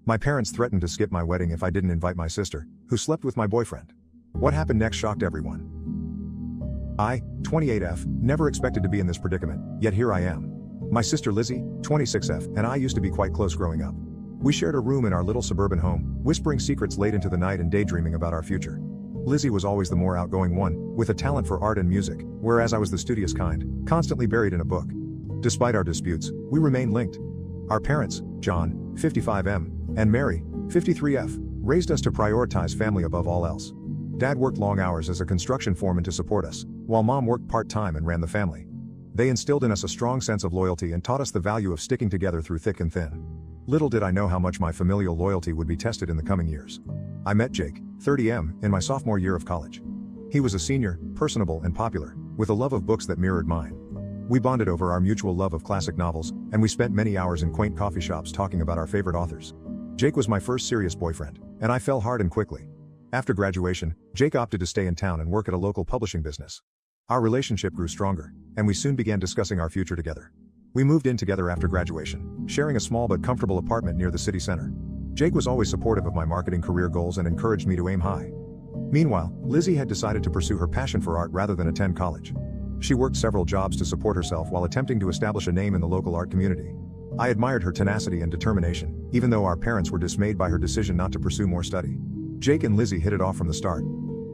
My parents threatened to skip my wedding if I didn't invite my sister, who slept with my boyfriend. What happened next shocked everyone. I, 28F, never expected to be in this predicament, yet here I am. My sister Lizzie, 26F, and I used to be quite close growing up. We shared a room in our little suburban home, whispering secrets late into the night and daydreaming about our future. Lizzie was always the more outgoing one, with a talent for art and music, whereas I was the studious kind, constantly buried in a book. Despite our disputes, we remained linked. Our parents, John, 55M, and Mary, 53F, raised us to prioritize family above all else. Dad worked long hours as a construction foreman to support us, while Mom worked part-time and ran the family. They instilled in us a strong sense of loyalty and taught us the value of sticking together through thick and thin. Little did I know how much my familial loyalty would be tested in the coming years. I met Jake, 30M, in my sophomore year of college. He was a senior, personable and popular, with a love of books that mirrored mine. We bonded over our mutual love of classic novels, and we spent many hours in quaint coffee shops talking about our favorite authors. Jake was my first serious boyfriend, and I fell hard and quickly. After graduation, Jake opted to stay in town and work at a local publishing business. Our relationship grew stronger, and we soon began discussing our future together. We moved in together after graduation, sharing a small but comfortable apartment near the city center. Jake was always supportive of my marketing career goals and encouraged me to aim high. Meanwhile, Lizzie had decided to pursue her passion for art rather than attend college. She worked several jobs to support herself while attempting to establish a name in the local art community. I admired her tenacity and determination, even though our parents were dismayed by her decision not to pursue more study. Jake and Lizzie hit it off from the start.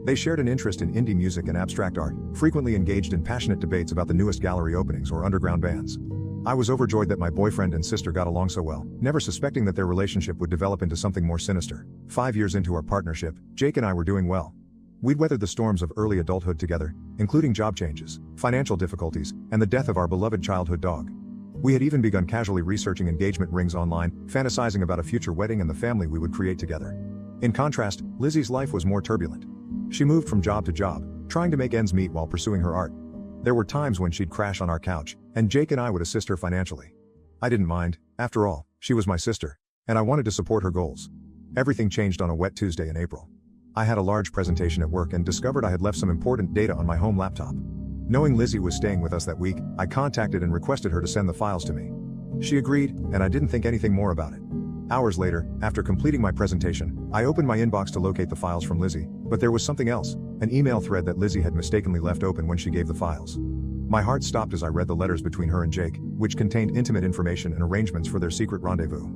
They shared an interest in indie music and abstract art, frequently engaged in passionate debates about the newest gallery openings or underground bands. I was overjoyed that my boyfriend and sister got along so well, never suspecting that their relationship would develop into something more sinister. 5 years into our partnership, Jake and I were doing well. We'd weathered the storms of early adulthood together, including job changes, financial difficulties, and the death of our beloved childhood dog. We had even begun casually researching engagement rings online, fantasizing about a future wedding and the family we would create together. In contrast, Lizzie's life was more turbulent. She moved from job to job, trying to make ends meet while pursuing her art. There were times when she'd crash on our couch, and Jake and I would assist her financially. I didn't mind, after all, she was my sister, and I wanted to support her goals. Everything changed on a wet Tuesday in April. I had a large presentation at work and discovered I had left some important data on my home laptop. Knowing Lizzie was staying with us that week, I contacted and requested her to send the files to me. She agreed, and I didn't think anything more about it. Hours later, after completing my presentation, I opened my inbox to locate the files from Lizzie, but there was something else, an email thread that Lizzie had mistakenly left open when she gave the files. My heart stopped as I read the letters between her and Jake, which contained intimate information and arrangements for their secret rendezvous.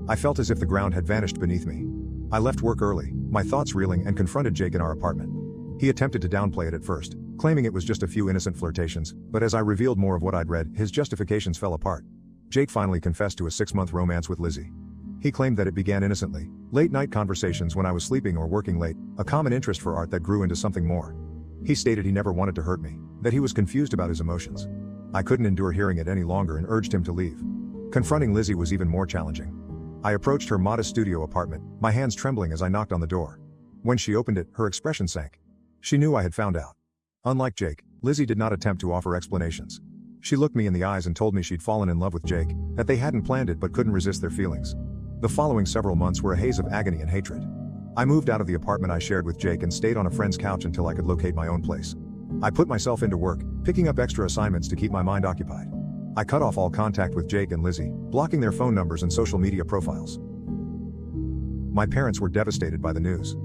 I felt as if the ground had vanished beneath me. I left work early, my thoughts reeling, and confronted Jake in our apartment. He attempted to downplay it at first, claiming it was just a few innocent flirtations, but as I revealed more of what I'd read, his justifications fell apart. Jake finally confessed to a 6-month romance with Lizzie. He claimed that it began innocently, late-night conversations when I was sleeping or working late, a common interest for art that grew into something more. He stated he never wanted to hurt me, that he was confused about his emotions. I couldn't endure hearing it any longer and urged him to leave. Confronting Lizzie was even more challenging. I approached her modest studio apartment, my hands trembling as I knocked on the door. When she opened it, her expression sank. She knew I had found out. Unlike Jake, Lizzie did not attempt to offer explanations. She looked me in the eyes and told me she'd fallen in love with Jake, that they hadn't planned it but couldn't resist their feelings. The following several months were a haze of agony and hatred. I moved out of the apartment I shared with Jake and stayed on a friend's couch until I could locate my own place. I put myself into work, picking up extra assignments to keep my mind occupied. I cut off all contact with Jake and Lizzie, blocking their phone numbers and social media profiles. My parents were devastated by the news.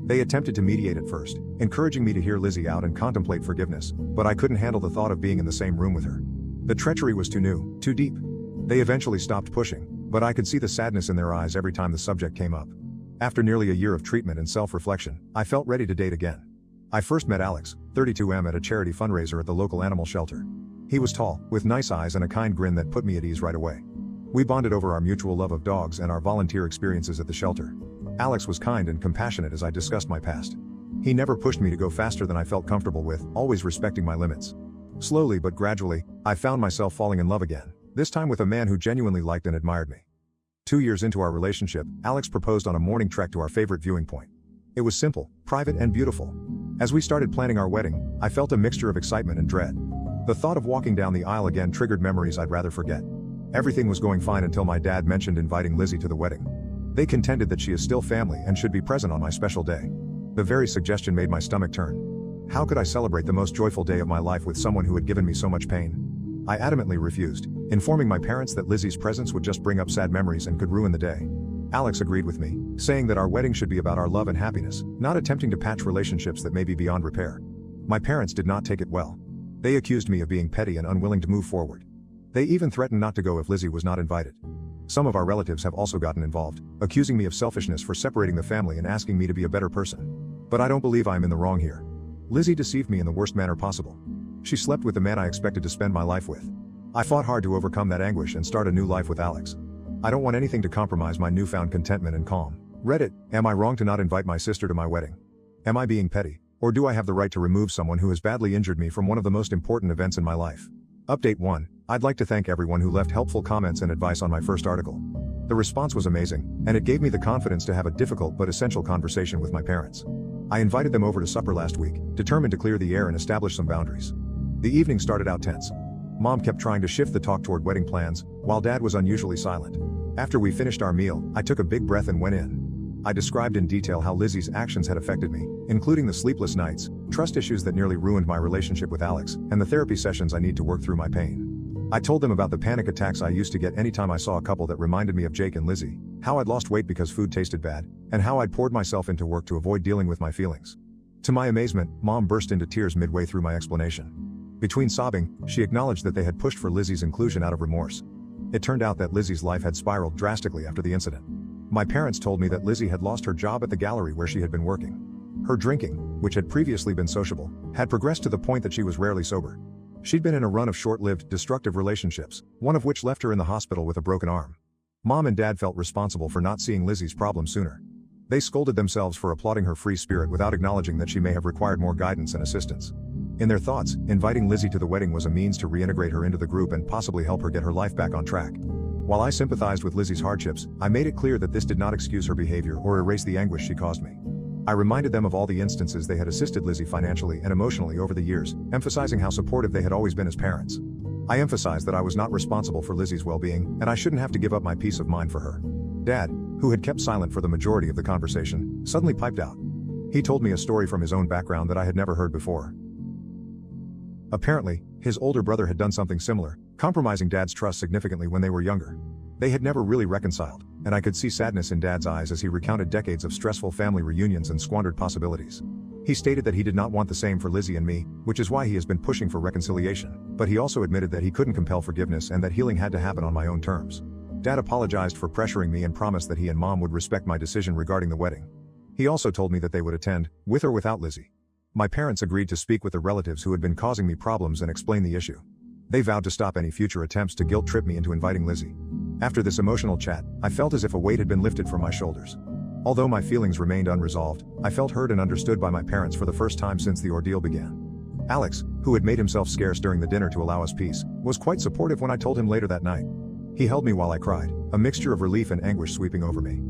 They attempted to mediate at first, encouraging me to hear Lizzie out and contemplate forgiveness, but I couldn't handle the thought of being in the same room with her. The treachery was too new, too deep. They eventually stopped pushing, but I could see the sadness in their eyes every time the subject came up. After nearly a year of treatment and self-reflection, I felt ready to date again. I first met Alex, 32M, at a charity fundraiser at the local animal shelter. He was tall, with nice eyes and a kind grin that put me at ease right away. We bonded over our mutual love of dogs and our volunteer experiences at the shelter. Alex was kind and compassionate as I discussed my past. He never pushed me to go faster than I felt comfortable with, always respecting my limits. Slowly but gradually, I found myself falling in love again, this time with a man who genuinely liked and admired me. 2 years into our relationship, Alex proposed on a morning trek to our favorite viewing point. It was simple, private, and beautiful. As we started planning our wedding, I felt a mixture of excitement and dread. The thought of walking down the aisle again triggered memories I'd rather forget. Everything was going fine until my dad mentioned inviting Lizzie to the wedding. They contended that she is still family and should be present on my special day. The very suggestion made my stomach turn. How could I celebrate the most joyful day of my life with someone who had given me so much pain? I adamantly refused, informing my parents that Lizzie's presence would just bring up sad memories and could ruin the day. Alex agreed with me, saying that our wedding should be about our love and happiness, not attempting to patch relationships that may be beyond repair. My parents did not take it well. They accused me of being petty and unwilling to move forward. They even threatened not to go if Lizzie was not invited. Some of our relatives have also gotten involved, accusing me of selfishness for separating the family and asking me to be a better person. But I don't believe I am in the wrong here. Lizzie deceived me in the worst manner possible. She slept with the man I expected to spend my life with. I fought hard to overcome that anguish and start a new life with Alex. I don't want anything to compromise my newfound contentment and calm. Reddit, am I wrong to not invite my sister to my wedding? Am I being petty, or do I have the right to remove someone who has badly injured me from one of the most important events in my life? Update 1. I'd like to thank everyone who left helpful comments and advice on my first article. The response was amazing, and it gave me the confidence to have a difficult but essential conversation with my parents. I invited them over to supper last week, determined to clear the air and establish some boundaries. The evening started out tense. Mom kept trying to shift the talk toward wedding plans, while Dad was unusually silent. After we finished our meal, I took a big breath and went in. I described in detail how Lizzie's actions had affected me, including the sleepless nights, trust issues that nearly ruined my relationship with Alex, and the therapy sessions I need to work through my pain. I told them about the panic attacks I used to get anytime I saw a couple that reminded me of Jake and Lizzie, how I'd lost weight because food tasted bad, and how I'd poured myself into work to avoid dealing with my feelings. To my amazement, Mom burst into tears midway through my explanation. Between sobbing, she acknowledged that they had pushed for Lizzie's inclusion out of remorse. It turned out that Lizzie's life had spiraled drastically after the incident. My parents told me that Lizzie had lost her job at the gallery where she had been working. Her drinking, which had previously been sociable, had progressed to the point that she was rarely sober. She'd been in a run of short-lived, destructive relationships, one of which left her in the hospital with a broken arm. Mom and Dad felt responsible for not seeing Lizzie's problem sooner. They scolded themselves for applauding her free spirit without acknowledging that she may have required more guidance and assistance. In their thoughts, inviting Lizzie to the wedding was a means to reintegrate her into the group and possibly help her get her life back on track. While I sympathized with Lizzie's hardships, I made it clear that this did not excuse her behavior or erase the anguish she caused me. I reminded them of all the instances they had assisted Lizzie financially and emotionally over the years, emphasizing how supportive they had always been as parents. I emphasized that I was not responsible for Lizzie's well-being, and I shouldn't have to give up my peace of mind for her. Dad, who had kept silent for the majority of the conversation, suddenly piped out. He told me a story from his own background that I had never heard before. Apparently, his older brother had done something similar, compromising Dad's trust significantly when they were younger. They had never really reconciled, and I could see sadness in Dad's eyes as he recounted decades of stressful family reunions and squandered possibilities. He stated that he did not want the same for Lizzie and me, which is why he has been pushing for reconciliation, but he also admitted that he couldn't compel forgiveness and that healing had to happen on my own terms. Dad apologized for pressuring me and promised that he and Mom would respect my decision regarding the wedding. He also told me that they would attend, with or without Lizzie. My parents agreed to speak with the relatives who had been causing me problems and explain the issue. They vowed to stop any future attempts to guilt-trip me into inviting Lizzie. After this emotional chat, I felt as if a weight had been lifted from my shoulders. Although my feelings remained unresolved, I felt heard and understood by my parents for the first time since the ordeal began. Alex, who had made himself scarce during the dinner to allow us peace, was quite supportive when I told him later that night. He held me while I cried, a mixture of relief and anguish sweeping over me.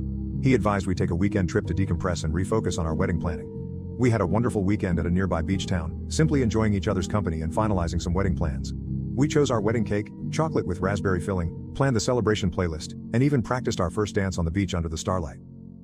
He advised we take a weekend trip to decompress and refocus on our wedding planning. We had a wonderful weekend at a nearby beach town, simply enjoying each other's company and finalizing some wedding plans. We chose our wedding cake, chocolate with raspberry filling, planned the celebration playlist, and even practiced our first dance on the beach under the starlight.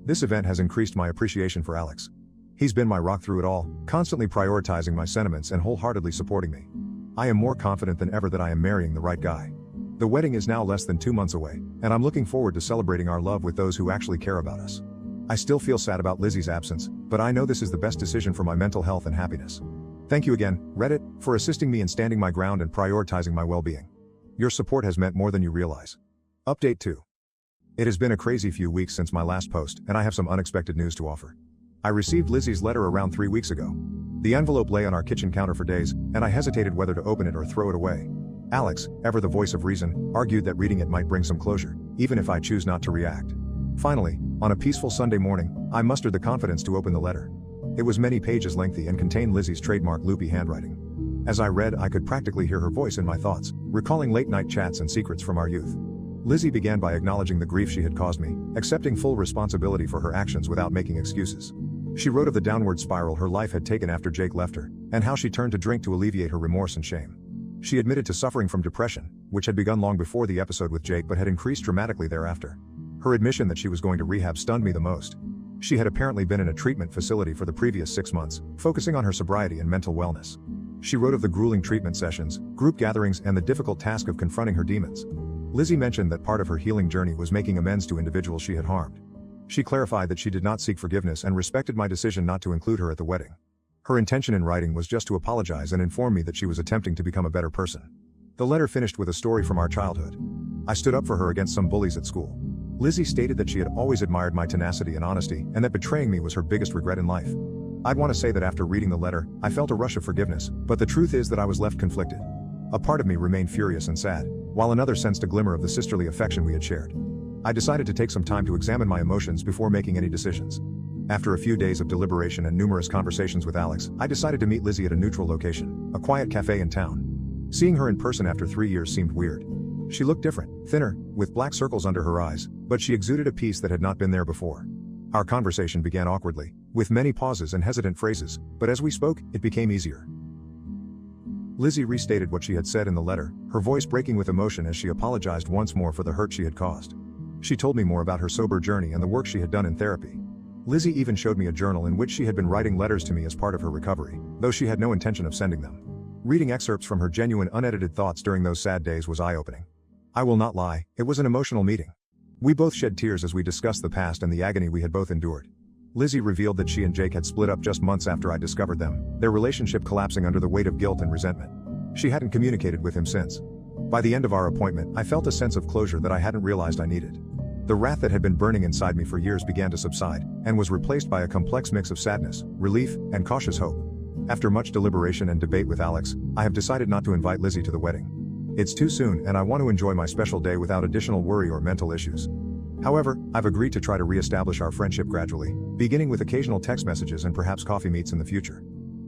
This event has increased my appreciation for Alex. He's been my rock through it all, constantly prioritizing my sentiments and wholeheartedly supporting me. I am more confident than ever that I am marrying the right guy. The wedding is now less than 2 months away, and I'm looking forward to celebrating our love with those who actually care about us. I still feel sad about Lizzie's absence, but I know this is the best decision for my mental health and happiness. Thank you again, Reddit, for assisting me in standing my ground and prioritizing my well-being. Your support has meant more than you realize. Update 2. It has been a crazy few weeks since my last post, and I have some unexpected news to offer. I received Lizzie's letter around 3 weeks ago. The envelope lay on our kitchen counter for days, and I hesitated whether to open it or throw it away. Alex, ever the voice of reason, argued that reading it might bring some closure, even if I choose not to react. Finally, on a peaceful Sunday morning, I mustered the confidence to open the letter. It was many pages lengthy and contained Lizzie's trademark loopy handwriting. As I read, I could practically hear her voice in my thoughts, recalling late-night chats and secrets from our youth. Lizzie began by acknowledging the grief she had caused me, accepting full responsibility for her actions without making excuses. She wrote of the downward spiral her life had taken after Jake left her, and how she turned to drink to alleviate her remorse and shame. She admitted to suffering from depression, which had begun long before the episode with Jake but had increased dramatically thereafter. Her admission that she was going to rehab stunned me the most. She had apparently been in a treatment facility for the previous 6 months, focusing on her sobriety and mental wellness. She wrote of the grueling treatment sessions, group gatherings, and the difficult task of confronting her demons. Lizzie mentioned that part of her healing journey was making amends to individuals she had harmed. She clarified that she did not seek forgiveness and respected my decision not to include her at the wedding. Her intention in writing was just to apologize and inform me that she was attempting to become a better person. The letter finished with a story from our childhood. I stood up for her against some bullies at school. Lizzie stated that she had always admired my tenacity and honesty, and that betraying me was her biggest regret in life. I'd want to say that after reading the letter, I felt a rush of forgiveness, but the truth is that I was left conflicted. A part of me remained furious and sad, while another sensed a glimmer of the sisterly affection we had shared. I decided to take some time to examine my emotions before making any decisions. After a few days of deliberation and numerous conversations with Alex, I decided to meet Lizzie at a neutral location, a quiet cafe in town. Seeing her in person after 3 years seemed weird. She looked different, thinner, with black circles under her eyes, but she exuded a peace that had not been there before. Our conversation began awkwardly, with many pauses and hesitant phrases, but as we spoke, it became easier. Lizzie restated what she had said in the letter, her voice breaking with emotion as she apologized once more for the hurt she had caused. She told me more about her sober journey and the work she had done in therapy. Lizzie even showed me a journal in which she had been writing letters to me as part of her recovery, though she had no intention of sending them. Reading excerpts from her genuine unedited thoughts during those sad days was eye-opening. I will not lie, it was an emotional meeting. We both shed tears as we discussed the past and the agony we had both endured. Lizzie revealed that she and Jake had split up just months after I discovered them, their relationship collapsing under the weight of guilt and resentment. She hadn't communicated with him since. By the end of our appointment, I felt a sense of closure that I hadn't realized I needed. The wrath that had been burning inside me for years began to subside, and was replaced by a complex mix of sadness, relief, and cautious hope. After much deliberation and debate with Alex, I have decided not to invite Lizzie to the wedding. It's too soon and I want to enjoy my special day without additional worry or mental issues. However, I've agreed to try to re-establish our friendship gradually, beginning with occasional text messages and perhaps coffee meets in the future.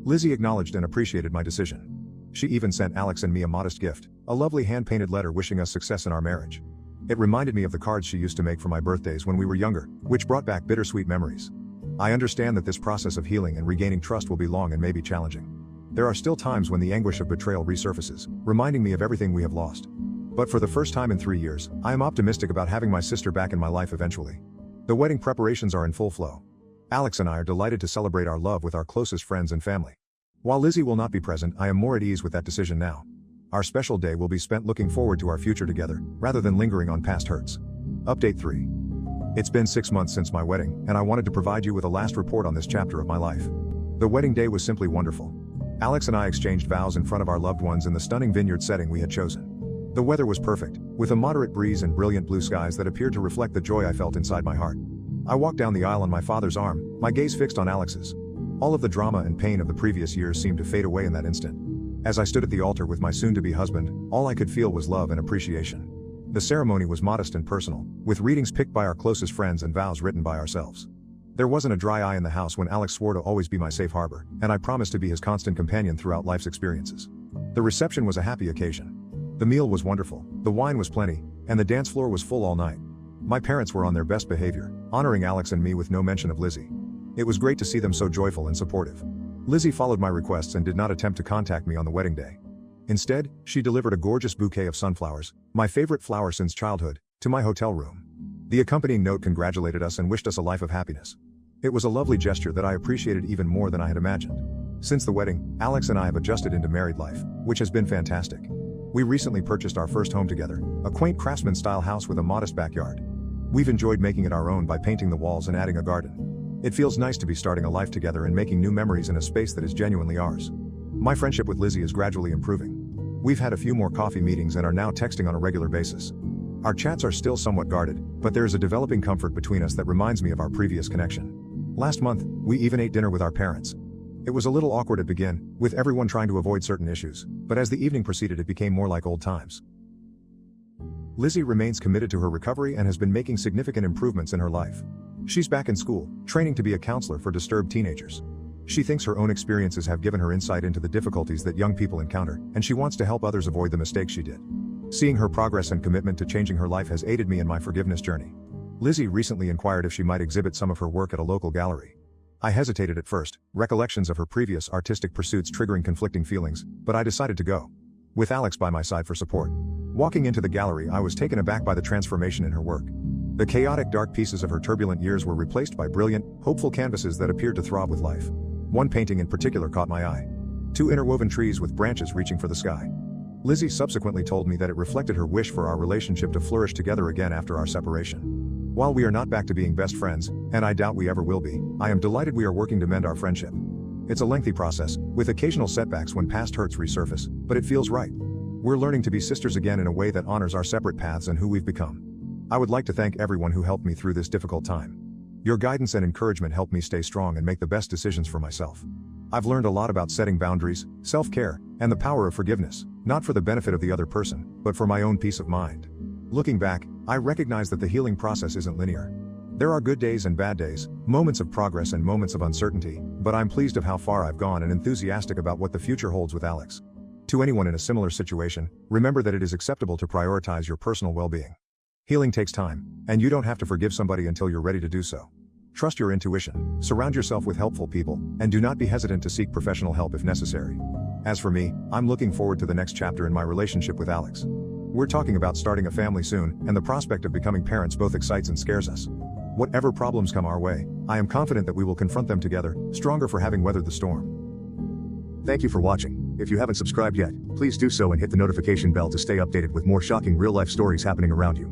Lizzie acknowledged and appreciated my decision. She even sent Alex and me a modest gift, a lovely hand-painted letter wishing us success in our marriage. It reminded me of the cards she used to make for my birthdays when we were younger, which brought back bittersweet memories. I understand that this process of healing and regaining trust will be long and may be challenging. There are still times when the anguish of betrayal resurfaces, reminding me of everything we have lost. But for the first time in 3 years, I am optimistic about having my sister back in my life eventually. The wedding preparations are in full flow. Alex and I are delighted to celebrate our love with our closest friends and family. While Lizzie will not be present, I am more at ease with that decision now. Our special day will be spent looking forward to our future together, rather than lingering on past hurts. Update 3. It's been 6 months since my wedding, and I wanted to provide you with a last report on this chapter of my life. The wedding day was simply wonderful. Alex and I exchanged vows in front of our loved ones in the stunning vineyard setting we had chosen. The weather was perfect, with a moderate breeze and brilliant blue skies that appeared to reflect the joy I felt inside my heart. I walked down the aisle on my father's arm, my gaze fixed on Alex's. All of the drama and pain of the previous years seemed to fade away in that instant. As I stood at the altar with my soon-to-be husband, all I could feel was love and appreciation. The ceremony was modest and personal, with readings picked by our closest friends and vows written by ourselves. There wasn't a dry eye in the house when Alex swore to always be my safe harbor, and I promised to be his constant companion throughout life's experiences. The reception was a happy occasion. The meal was wonderful, the wine was plenty, and the dance floor was full all night. My parents were on their best behavior, honoring Alex and me with no mention of Lizzie. It was great to see them so joyful and supportive. Lizzie followed my requests and did not attempt to contact me on the wedding day. Instead, she delivered a gorgeous bouquet of sunflowers, my favorite flower since childhood, to my hotel room. The accompanying note congratulated us and wished us a life of happiness. It was a lovely gesture that I appreciated even more than I had imagined. Since the wedding, Alex and I have adjusted into married life, which has been fantastic. We recently purchased our first home together, a quaint craftsman-style house with a modest backyard. We've enjoyed making it our own by painting the walls and adding a garden. It feels nice to be starting a life together and making new memories in a space that is genuinely ours. My friendship with Lizzie is gradually improving. We've had a few more coffee meetings and are now texting on a regular basis. Our chats are still somewhat guarded, but there is a developing comfort between us that reminds me of our previous connection. Last month, we even ate dinner with our parents. It was a little awkward at begin, with everyone trying to avoid certain issues, but as the evening proceeded it became more like old times. Lizzie remains committed to her recovery and has been making significant improvements in her life. She's back in school, training to be a counselor for disturbed teenagers. She thinks her own experiences have given her insight into the difficulties that young people encounter, and she wants to help others avoid the mistakes she did. Seeing her progress and commitment to changing her life has aided me in my forgiveness journey. Lizzie recently inquired if she might exhibit some of her work at a local gallery. I hesitated at first, recollections of her previous artistic pursuits triggering conflicting feelings, but I decided to go. With Alex by my side for support. Walking into the gallery, I was taken aback by the transformation in her work. The chaotic dark pieces of her turbulent years were replaced by brilliant, hopeful canvases that appeared to throb with life. One painting in particular caught my eye. 2 interwoven trees with branches reaching for the sky. Lizzie subsequently told me that it reflected her wish for our relationship to flourish together again after our separation. While we are not back to being best friends, and I doubt we ever will be, I am delighted we are working to mend our friendship. It's a lengthy process, with occasional setbacks when past hurts resurface, but it feels right. We're learning to be sisters again in a way that honors our separate paths and who we've become. I would like to thank everyone who helped me through this difficult time. Your guidance and encouragement helped me stay strong and make the best decisions for myself. I've learned a lot about setting boundaries, self-care, and the power of forgiveness, not for the benefit of the other person, but for my own peace of mind. Looking back, I recognize that the healing process isn't linear. There are good days and bad days, moments of progress and moments of uncertainty, but I'm pleased of how far I've gone and enthusiastic about what the future holds with Alex. To anyone in a similar situation, remember that it is acceptable to prioritize your personal well-being. Healing takes time, and you don't have to forgive somebody until you're ready to do so. Trust your intuition, surround yourself with helpful people, and do not be hesitant to seek professional help if necessary. As for me, I'm looking forward to the next chapter in my relationship with Alex. We're talking about starting a family soon, and the prospect of becoming parents both excites and scares us. Whatever problems come our way, I am confident that we will confront them together, stronger for having weathered the storm. Thank you for watching. If you haven't subscribed yet, please do so and hit the notification bell to stay updated with more shocking real-life stories happening around you.